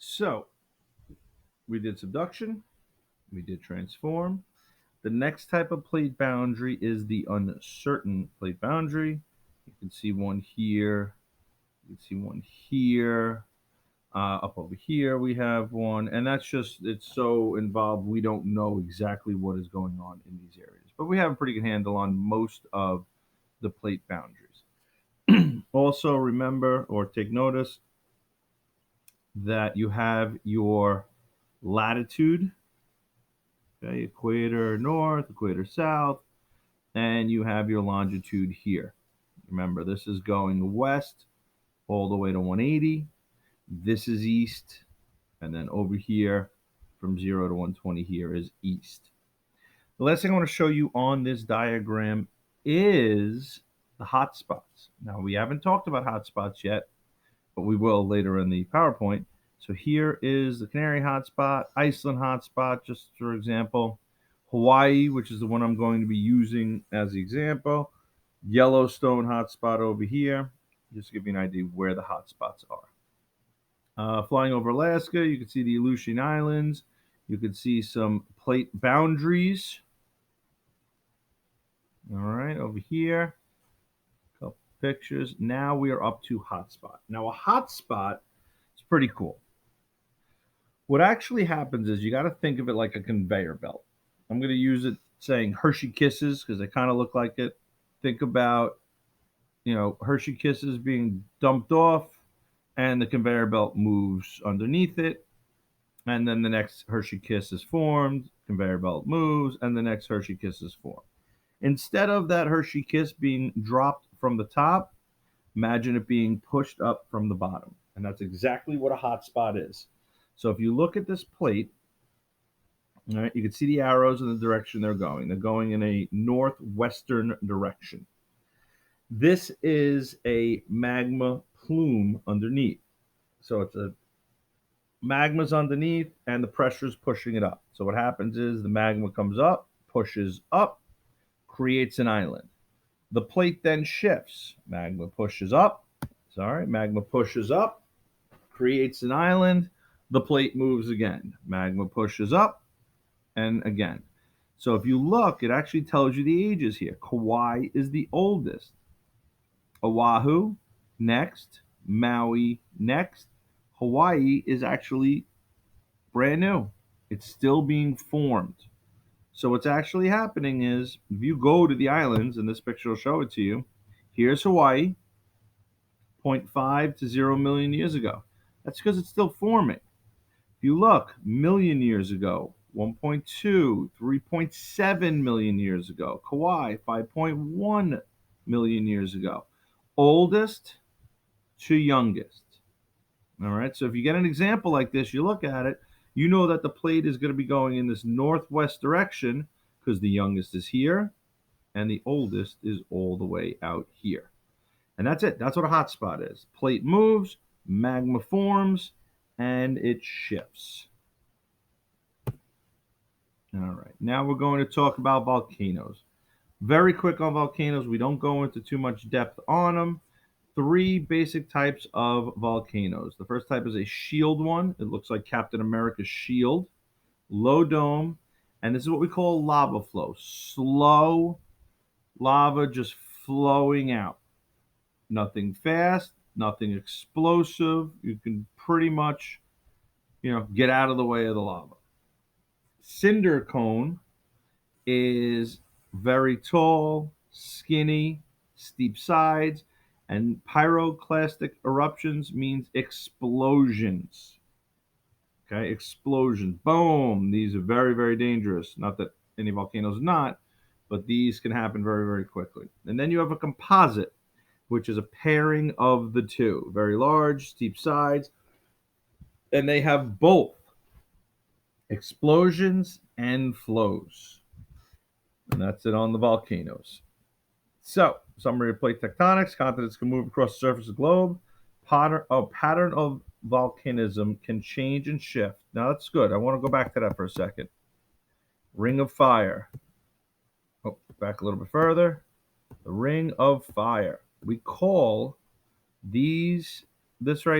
So we did subduction, we did transform. The next type of plate boundary is the uncertain plate boundary. You can see one here. You can see one here. Up over here, we have one. And that's just, it's so involved, we don't know exactly what is going on in these areas. But we have a pretty good handle on most of the plate boundaries. Also, remember or take notice that you have your latitude, okay, equator north, equator south, and you have your longitude here. Remember, this is going west all the way to 180. This is east, and then over here from 0 to 120 here is east. The last thing I want to show you on this diagram is the hotspots. Now, we haven't talked about hotspots yet, but we will later in the PowerPoint. So here is the Canary hotspot, Iceland hotspot, just for example, Hawaii, which is the one I'm going to be using as the example, Yellowstone hotspot over here, just to give you an idea where the hotspots are. Flying over Alaska, you can see the Aleutian Islands. You can see some plate boundaries. All right, over here, a couple pictures. Now we are up to hotspot. Now a hotspot is pretty cool. What actually happens is you got to think of it like a conveyor belt. I'm going to use it saying Hershey Kisses because they kind of look like it. Think about, Hershey Kisses being dumped off and the conveyor belt moves underneath it. And then the next Hershey Kiss is formed, conveyor belt moves, and the next Hershey Kiss is formed. Instead of that Hershey Kiss being dropped from the top, imagine it being pushed up from the bottom. And that's exactly what a hotspot is. So if you look at this plate, all right, you can see the arrows in the direction they're going. They're going in a northwestern direction. This is a magma plume underneath. So it's a magma's underneath and the pressure is pushing it up. So what happens is the magma comes up, pushes up, creates an island. The plate then shifts. Magma pushes up, creates an island. The plate moves again. Magma pushes up and again. So if you look, it actually tells you the ages here. Kauai is the oldest. Oahu, next. Maui, next. Hawaii is actually brand new. It's still being formed. So what's actually happening is if you go to the islands, and this picture will show it to you, here's Hawaii, 0.5 to 0 million years ago. That's because it's still forming. If you look, million years ago, 1.2, 3.7 million years ago. Kauai, 5.1 million years ago. Oldest to youngest. All right, so if you get an example like this, you look at it, you know that the plate is going to be going in this northwest direction because the youngest is here and the oldest is all the way out here. And that's it. That's what a hotspot is. Plate moves, magma forms, and it shifts. All right, now we're going to talk about volcanoes. Very quick on volcanoes. We don't go into too much depth on them. Three basic types of volcanoes. The first type is a shield one. It looks like Captain America's shield. Low dome. And this is what we call lava flow. Slow lava just flowing out. Nothing fast, nothing explosive. You can pretty much, get out of the way of the lava. Cinder cone is very tall, skinny, steep sides, and pyroclastic eruptions means explosions. Okay, explosions. Boom. These are very, very dangerous. Not that any volcanoes are not, but these can happen very, very quickly. And then you have a composite, which is a pairing of the two. Very large, steep sides, and they have both explosions and flows. And that's it on the volcanoes. So, summary of plate tectonics. Continents can move across the surface of the globe. A pattern of volcanism can change and shift. Now, that's good. I want to go back to that for a second. Ring of fire. Oh, back a little bit further. The ring of fire. We call this right